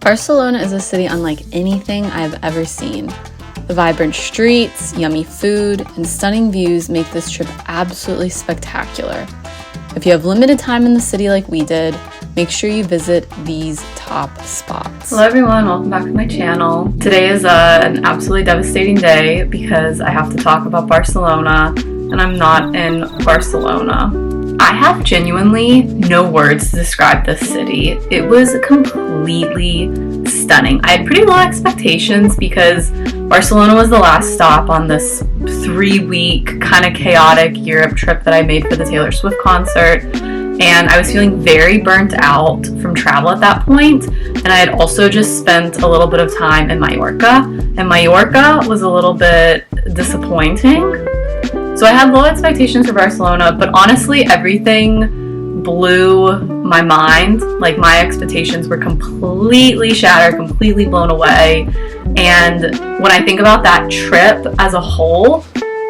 Barcelona is a city unlike anything I've ever seen. The vibrant streets, yummy food, and stunning views make this trip absolutely spectacular. If you have limited time in the city like we did, make sure you visit these top spots. Hello everyone, welcome back to my channel. Today is an absolutely devastating day because I have to talk about Barcelona and I'm not in Barcelona. I have genuinely no words to describe this city. It was completely stunning. I had pretty low expectations because Barcelona was the last stop on this 3-week kind of chaotic Europe trip that I made for the Taylor Swift concert. And I was feeling very burnt out from travel at that point. And I had also just spent a little bit of time in Mallorca. And Mallorca was a little bit disappointing. So I had low expectations for Barcelona, but honestly, everything blew my mind. Like, my expectations were completely shattered, completely blown away. And when I think about that trip as a whole,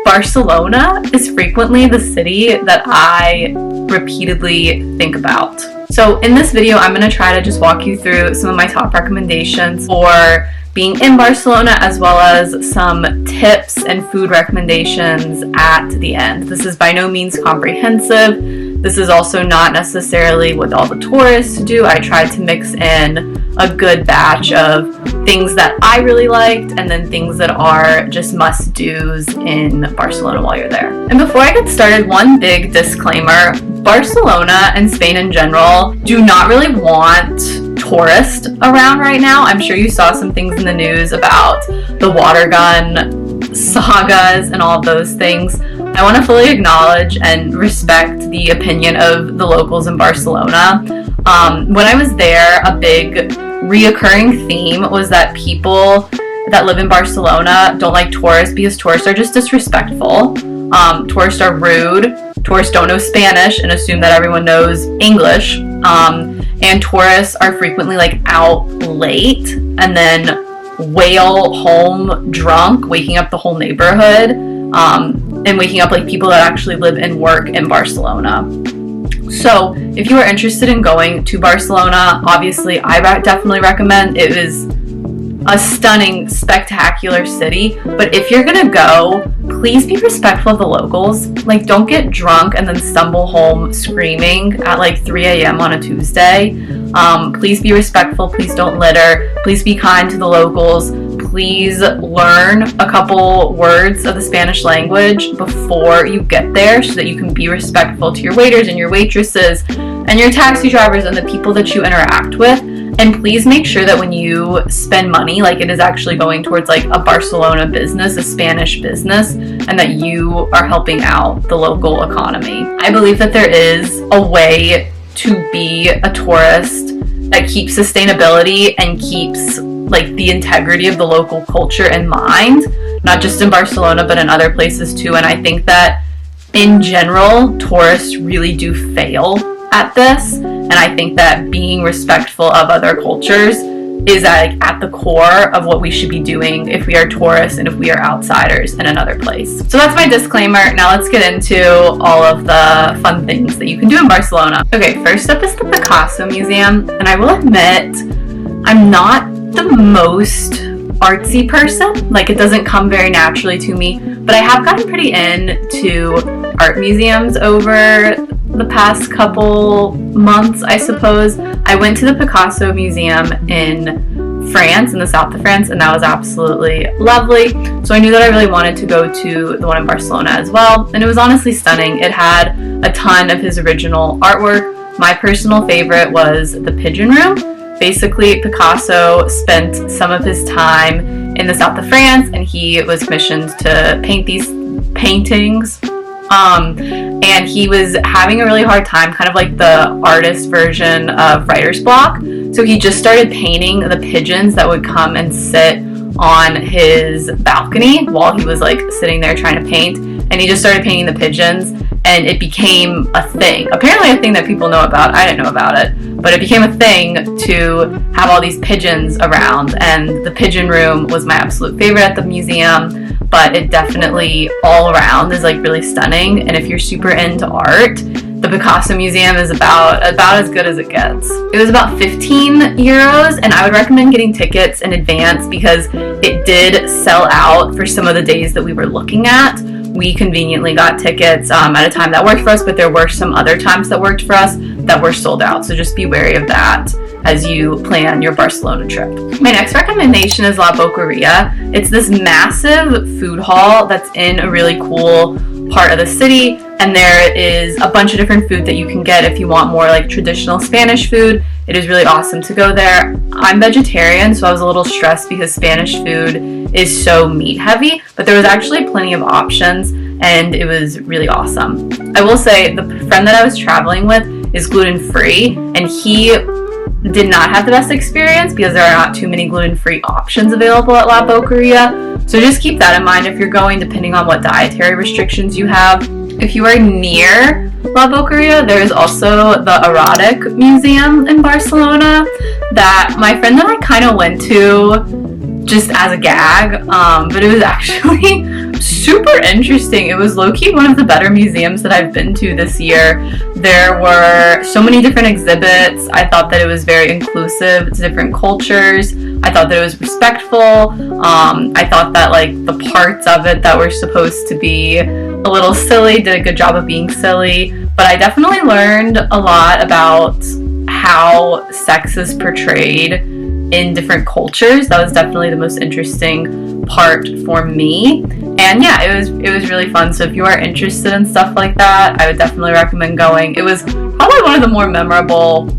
Barcelona is frequently the city that I repeatedly think about. So in this video, I'm going to try to just walk you through some of my top recommendations for being in Barcelona, as well as some tips and food recommendations at the end. This is by no means comprehensive. This is also not necessarily what all the tourists do. I tried to mix in a good batch of things that I really liked and then things that are just must-dos in Barcelona while you're there. And before I get started, one big disclaimer: Barcelona and Spain in general do not really want tourists around right now. I'm sure you saw some things in the news about the water gun sagas and all of those things. I want to fully acknowledge and respect the opinion of the locals in Barcelona. When I was there, a big reoccurring theme was that people that live in Barcelona don't like tourists because tourists are just disrespectful. Tourists are rude. Tourists don't know Spanish and assume that everyone knows English. And tourists are frequently out late and then wail home drunk, waking up the whole neighborhood, and waking up people that actually live and work in Barcelona. So if you are interested in going to Barcelona, obviously I definitely recommend. It is a stunning, spectacular city, but if you're gonna go, please be respectful of the locals. Don't get drunk and then stumble home screaming at 3 a.m. on a Tuesday. Please be respectful. Please don't litter. Please be kind to the locals. Please learn a couple words of the Spanish language before you get there so that you can be respectful to your waiters and your waitresses and your taxi drivers and the people that you interact with. And please make sure that when you spend money, it is actually going towards a Barcelona business, a Spanish business, and that you are helping out the local economy. I believe that there is a way to be a tourist that keeps sustainability and keeps the integrity of the local culture in mind, not just in Barcelona, but in other places too. And I think that in general, tourists really do fail at this. And I think that being respectful of other cultures is at the core of what we should be doing if we are tourists and if we are outsiders in another place. So that's my disclaimer. Now let's get into all of the fun things that you can do in Barcelona. Okay, first up is the Picasso Museum. And I will admit, I'm not the most artsy person. It doesn't come very naturally to me, but I have gotten pretty into art museums over the past couple months, I suppose. I went to the Picasso Museum in France, in the south of France, and that was absolutely lovely. So I knew that I really wanted to go to the one in Barcelona as well, and it was honestly stunning. It had a ton of his original artwork. My personal favorite was the Pigeon Room. Basically, Picasso spent some of his time in the south of France, and he was commissioned to paint these paintings. And he was having a really hard time, kind of like the artist version of writer's block. So he just started painting the pigeons that would come and sit on his balcony while he was sitting there trying to paint. And he just started painting the pigeons, and it became a thing. Apparently a thing that people know about. I didn't know about it, but it became a thing to have all these pigeons around. And the Pigeon Room was my absolute favorite at the museum. but it definitely all around is like really stunning. And if you're super into art, The Picasso Museum is about as good as it gets. It was about 15 euros, and I would recommend getting tickets in advance because it did sell out for some of the days that we were looking at. We conveniently got tickets at a time that worked for us, but there were some other times that worked for us that were sold out. So just be wary of that as you plan your Barcelona trip. My next recommendation is La Boqueria. It's this massive food hall that's in a really cool part of the city, and there is a bunch of different food that you can get if you want more like traditional Spanish food. It is really awesome to go there. I'm vegetarian, so I was a little stressed because Spanish food is so meat heavy, but there was actually plenty of options and it was really awesome. I will say the friend that I was traveling with is gluten-free, and he did not have the best experience because there are not too many gluten-free options available at La Boqueria. So just keep that in mind if you're going, depending on what dietary restrictions you have. If you are near La Boqueria, there is also the Erotic Museum in Barcelona that my friend and I kind of went to just as a gag, but it was actually super interesting. It was low-key one of the better museums that I've been to this year. There were so many different exhibits. I thought that it was very inclusive to different cultures. I thought that it was respectful. I thought that like the parts of it that were supposed to be a little silly did a good job of being silly, but I definitely learned a lot about how sex is portrayed in different cultures. That was definitely the most interesting part for me. And yeah, it was really fun. So if you are interested in stuff like that, I would definitely recommend going. It was probably one of the more memorable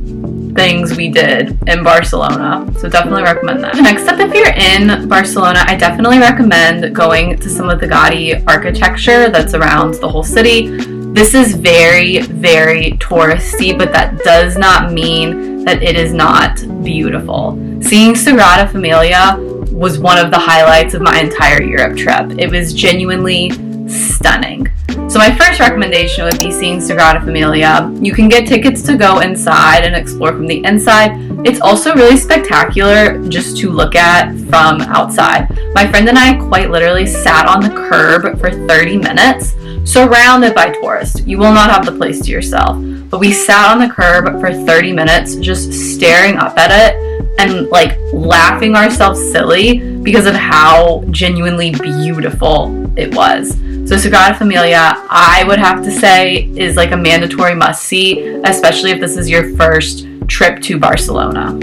things we did in Barcelona. So definitely recommend that. Next up, if you're in Barcelona, I definitely recommend going to some of the Gaudi architecture that's around the whole city. This is very, very touristy, but that does not mean that it is not beautiful. Seeing Sagrada Familia was one of the highlights of my entire Europe trip. It was genuinely stunning. So my first recommendation would be seeing Sagrada Familia. You can get tickets to go inside and explore from the inside. It's also really spectacular just to look at from outside. My friend and I quite literally sat on the curb for 30 minutes, surrounded by tourists. You will not have the place to yourself. But we sat on the curb for 30 minutes just staring up at it and like laughing ourselves silly because of how genuinely beautiful it was. So Sagrada Familia, I would have to say, is like a mandatory must-see, especially if this is your first trip to Barcelona.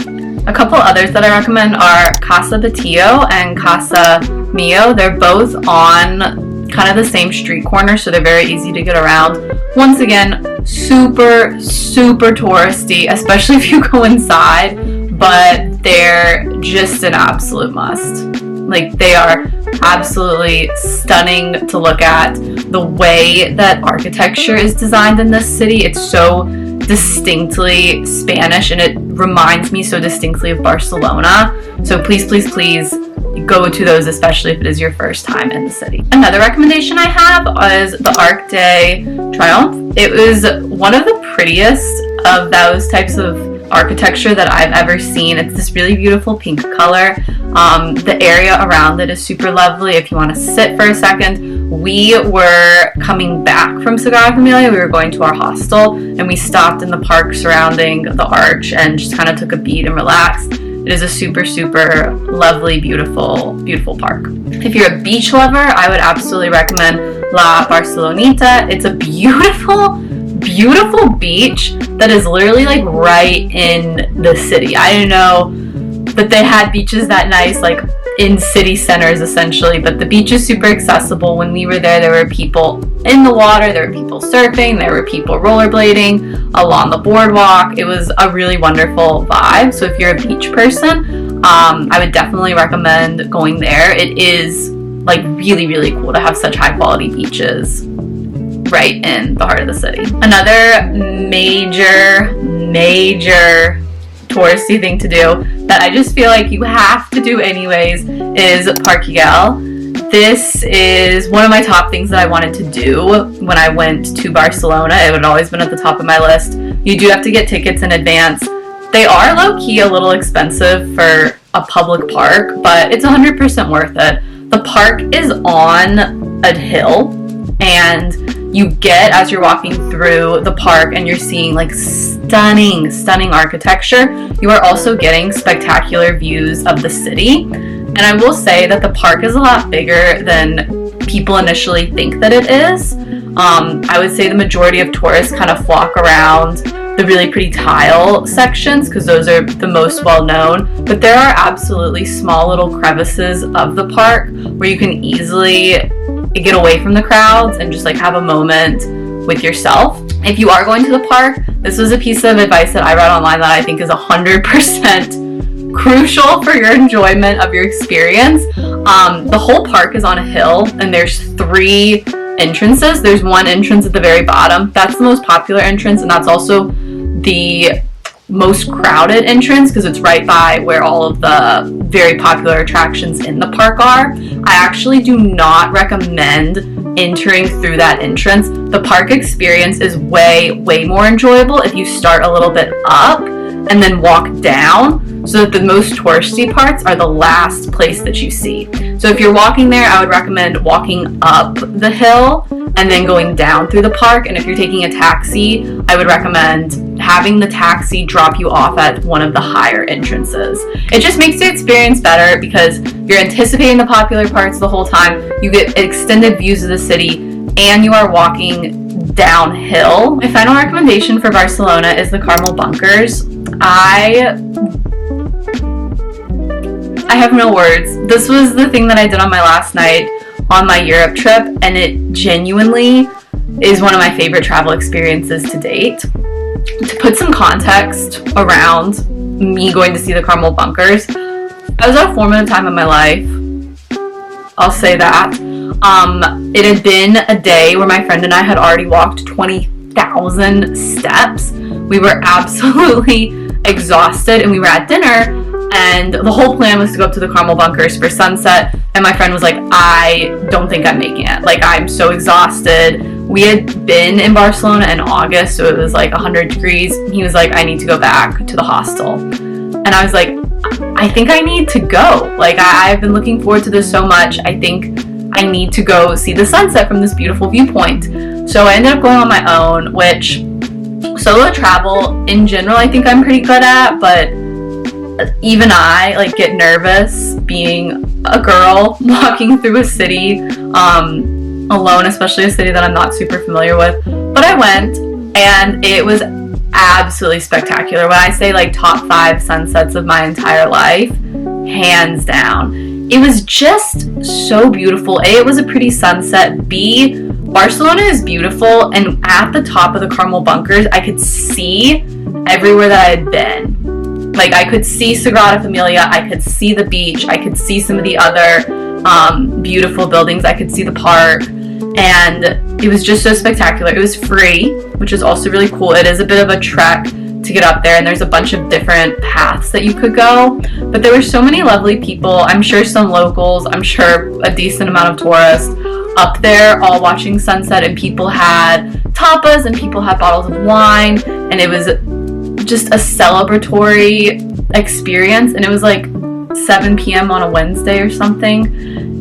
A couple others that I recommend are Casa Batillo and Casa Mio. They're both on kind of the same street corner, so they're very easy to get around. Once again, super touristy, especially if you go inside, but they're just an absolute must. Like, they are absolutely stunning to look at. The way that architecture is designed in this city, it's so distinctly Spanish, and it reminds me so distinctly of Barcelona. So please go to those, especially if it is your first time in the city. Another recommendation I have is the Arc de Triomphe. It was one of the prettiest of those types of architecture that I've ever seen. It's this really beautiful pink color. The area around it is super lovely. If you want to sit for a second, we were coming back from Sagrada Familia. We were going to our hostel, and we stopped in the park surrounding the arch and just kind of took a beat and relaxed. It is a super lovely, beautiful park. If you're a beach lover, I would absolutely recommend La Barceloneta. It's a beautiful beach that is literally like right in the city. I didn't know that they had beaches that nice, like in city centers essentially, but the beach is super accessible. When we were there were people in the water, there were people surfing, there were people rollerblading along the boardwalk. It was a really wonderful vibe. So if you're a beach person, I would definitely recommend going there. It is like really cool to have such high quality beaches right in the heart of the city. Another major touristy thing to do that I just feel like you have to do anyways is Parc Güell. This is one of my top things that I wanted to do when I went to Barcelona. It had always been at the top of my list. You do have to get tickets in advance. They are low-key a little expensive for a public park, but it's 100% worth it. The park is on a hill, and you get as you're walking through the park and you're seeing like stunning architecture, you are also getting spectacular views of the city. And I will say that the park is a lot bigger than people initially think that it is. I would say the majority of tourists kind of flock around the really pretty tile sections because those are the most well known, but there are absolutely small little crevices of the park where you can easily get away from the crowds and just like have a moment with yourself. If you are going to the park, this was a piece of advice that I read online that I think is 100% crucial for your enjoyment of your experience. The whole park is on a hill and there's 3 entrances. There's one entrance at the very bottom. That's the most popular entrance, and that's also the most crowded entrance because it's right by where all of the very popular attractions in the park are. I actually do not recommend entering through that entrance. The park experience is way more enjoyable if you start a little bit up and then walk down, so that the most touristy parts are the last place that you see. So if you're walking there, I would recommend walking up the hill and then going down through the park. And if you're taking a taxi, I would recommend having the taxi drop you off at one of the higher entrances. It just makes the experience better because you're anticipating the popular parts the whole time, you get extended views of the city, and you are walking downhill. My final recommendation for Barcelona is the Carmel Bunkers. I have no words. This was the thing that I did on my last night on my Europe trip, and it genuinely is one of my favorite travel experiences to date. To put some context around me going to see the Carmel Bunkers, I was at a formative time in my life. I'll say that. It had been a day where my friend and I had already walked 20,000 steps. We were absolutely exhausted, and we were at dinner, and the whole plan was to go up to the Carmel Bunkers for sunset, and my friend was like, I don't think I'm making it. Like, I'm so exhausted. We had been in Barcelona in August, so it was like 100 degrees. He was like, I need to go back to the hostel. And I was like, I think I need to go. Like, I've been looking forward to this so much. I think I need to go see the sunset from this beautiful viewpoint. So I ended up going on my own, which solo travel in general I think I'm pretty good at, but even I like get nervous being a girl walking through a city alone, especially a city that I'm not super familiar with. But I went, and it was absolutely spectacular. When I say like top 5 sunsets of my entire life, hands down. It was just so beautiful. A, it was a pretty sunset. B, Barcelona is beautiful, and at the top of the Carmel Bunkers, I could see everywhere that I had been. Like, I could see Sagrada Familia, I could see the beach, I could see some of the other beautiful buildings, I could see the park, and it was just so spectacular. It was free, which is also really cool. It is a bit of a trek to get up there, and there's a bunch of different paths that you could go, but there were so many lovely people. I'm sure some locals, I'm sure a decent amount of tourists up there all watching sunset, and people had tapas and people had bottles of wine, and it was just a celebratory experience. And it was like 7 p.m. on a Wednesday or something,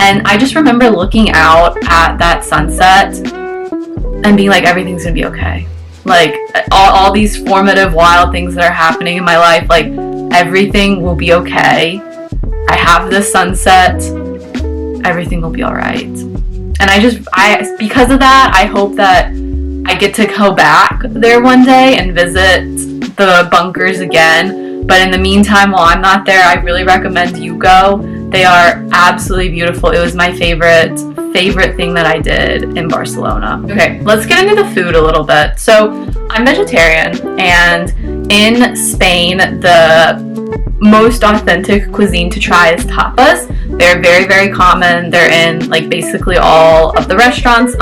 and I just remember looking out at that sunset and being like, everything's gonna be okay. Like, all these formative wild things that are happening in my life, like, everything will be okay. I have this sunset, everything will be all right. And I because of that, I hope that I get to go back there one day and visit the bunkers again. But in the meantime, while I'm not there, I really recommend you go. They are absolutely beautiful. It was my favorite thing that I did in Barcelona. Okay, let's get into the food a little bit. So I'm vegetarian, and in Spain, the most authentic cuisine to try is tapas. They're very, very common. They're in like basically all of the restaurants.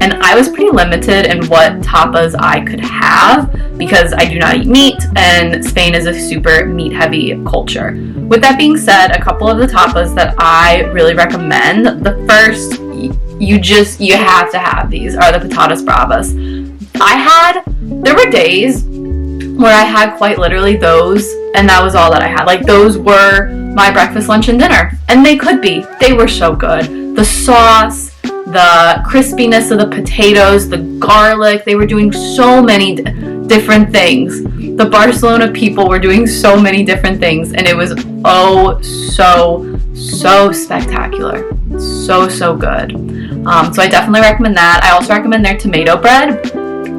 And I was pretty limited in what tapas I could have because I do not eat meat, and Spain is a super meat-heavy culture. With that being said, a couple of the tapas that I really recommend, the first, you have to have these, are the patatas bravas. There were days where I had quite literally those, and that was all that I had. Like, those were my breakfast, lunch, and dinner. And they could be. They were so good. The sauce, the crispiness of the potatoes, the garlic. They were doing so many different things. The Barcelona people were doing so many different things, and it was so spectacular. So good. So I definitely recommend that. I also recommend their tomato bread.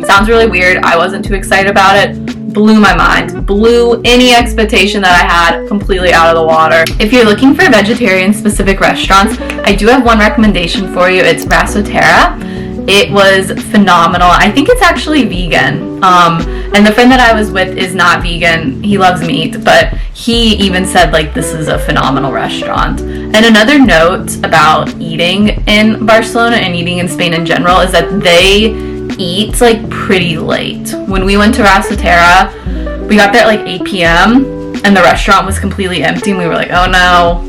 Sounds really weird. I wasn't too excited about it. Blew my mind. Blew any expectation that I had completely out of the water. If you're looking for vegetarian specific restaurants, I do have one recommendation for you. It's Rasotera. It was phenomenal. I think it's actually vegan. And the friend that I was with is not vegan. He loves meat, but he even said like this is a phenomenal restaurant. And another note about eating in Barcelona and eating in Spain in general is that they eat like pretty late. When we went to Rasotera, we got there at like 8 p.m. and the restaurant was completely empty, and we were like, oh no,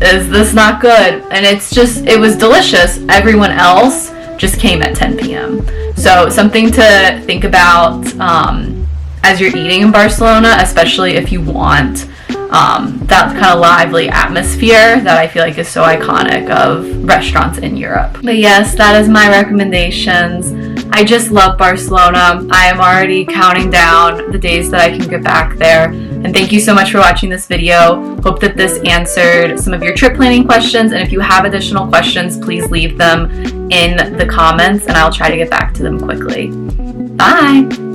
is this not good? And it was delicious. Everyone else just came at 10 p.m. So something to think about as you're eating in Barcelona, especially if you want that kind of lively atmosphere that I feel like is so iconic of restaurants in Europe. But yes, that is my recommendations. I just love Barcelona. I am already counting down the days that I can get back there. And thank you so much for watching this video. Hope that this answered some of your trip planning questions. And if you have additional questions, please leave them in the comments and I'll try to get back to them quickly. Bye!